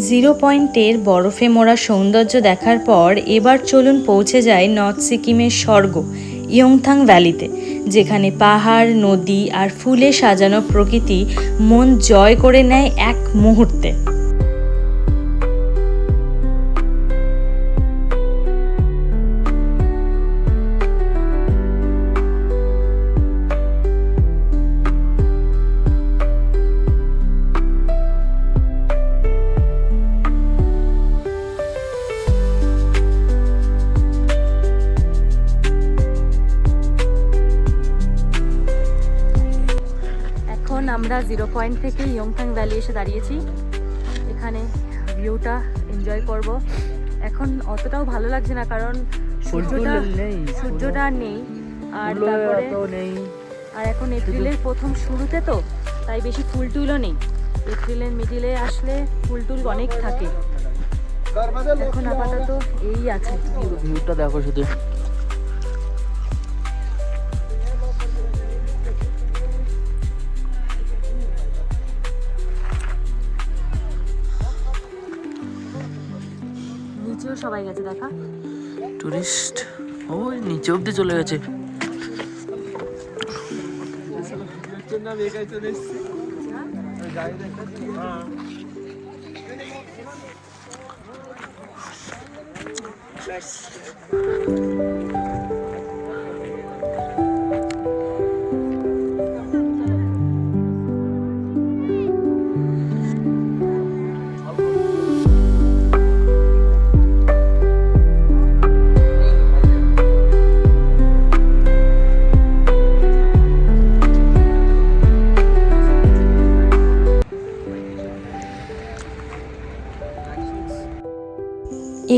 Zero পয়েন্টের বরফে মোড়া সৌন্দর্য দেখার পর এবার চলুন পৌঁছে যায় নর্থ সিকিমের স্বর্গ ইয়ংথাং ভ্যালিতে, যেখানে পাহাড়, নদী আর ফুলে সাজানো প্রকৃতি মন জয় করে নেয় এক মুহূর্তে। আমরা জিরো পয়েন্ট থেকে ইয়ংথাং ভ্যালি এসে দাঁড়িয়েছি। এখানে ভিউটা এনজয় করব। এখন অতটাও ভালো লাগছে না, কারণ সূর্যটা নেই আর তারপরে আর এখন এপ্রিলের প্রথম শুরুতে তো, তাই বেশি ফুল টুলও নেই। এপ্রিলের মিডিলে আসলে ফুল টুল অনেক থাকে। এখন আপাতত এই আছে ভিউটা দেখো শুধু। নিচেও সবাই গেছে দেখা, টুরিস্ট ওই নিচে অব্দি চলে গেছে।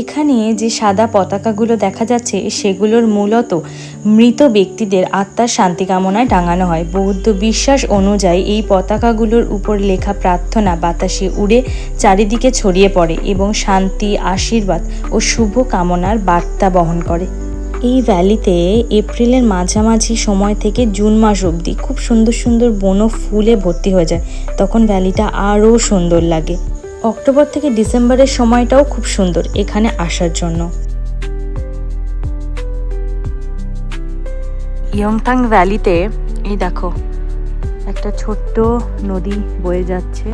এখানে যে সাদা পতাকাগুলো দেখা যাচ্ছে সেগুলোর মূলত মৃত ব্যক্তিদের আত্মার শান্তি কামনায় টাঙানো হয়। বৌদ্ধ বিশ্বাস অনুযায়ী এই পতাকাগুলোর উপর লেখা প্রার্থনা বাতাসে উড়ে চারিদিকে ছড়িয়ে পড়ে এবং শান্তি, আশীর্বাদ ও শুভ কামনার বার্তা বহন করে। এই ভ্যালিতে এপ্রিলের মাঝামাঝি সময় থেকে জুন মাস অবধি খুব সুন্দর সুন্দর বনো ফুলে ভর্তি হয়ে যায়, তখন ভ্যালিটা আরও সুন্দর লাগে। অক্টোবর থেকে ডিসেম্বরের সময়টাও খুব সুন্দর এখানে আসার জন্য। ইয়ংথাং ভ্যালিতে এই দেখো একটা ছোট্ট নদী বয়ে যাচ্ছে,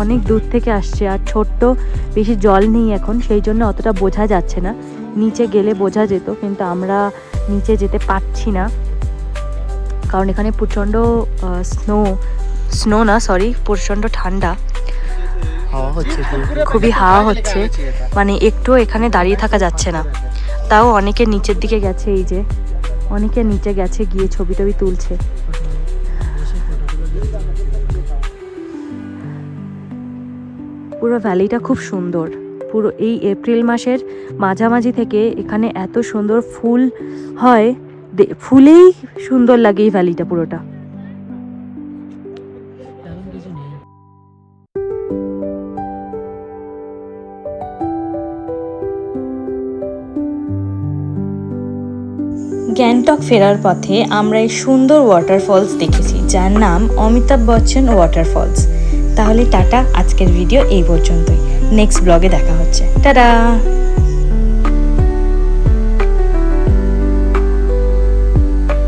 অনেক দূর থেকে আসছে আর ছোট্ট, বেশি জল নেই এখন, সেই জন্য অতটা বোঝা যাচ্ছে না। নিচে গেলে বোঝা যেত, কিন্তু আমরা নিচে যেতে পারছি না কারণ এখানে প্রচণ্ড প্রচণ্ড ঠান্ডা, খুবই হাওয়া হচ্ছে, মানে একটু এখানে দাঁড়িয়ে থাকা যাচ্ছে না। তাও অনেকে নিচের দিকে গেছে, এই যে অনেকে নিচে গেছে, গিয়ে ছবি টবি তুলছে। পুরো ভ্যালিটা খুব সুন্দর। পুরো এই এপ্রিল মাসের মাঝামাঝি থেকে এখানে এত সুন্দর ফুল হয়, ফুলেই সুন্দর লাগে এই ভ্যালিটা পুরোটা। গ্যাংটক ফেরার পথে আমরা এই সুন্দর ওয়াটারফলস দেখেছি, যার নাম অমিতাভ বচ্চন ওয়াটারফলস। তাহলে টাটা, আজকের ভিডিও এই পর্যন্তই। নেক্সট ব্লগে দেখা হচ্ছে, টাটা।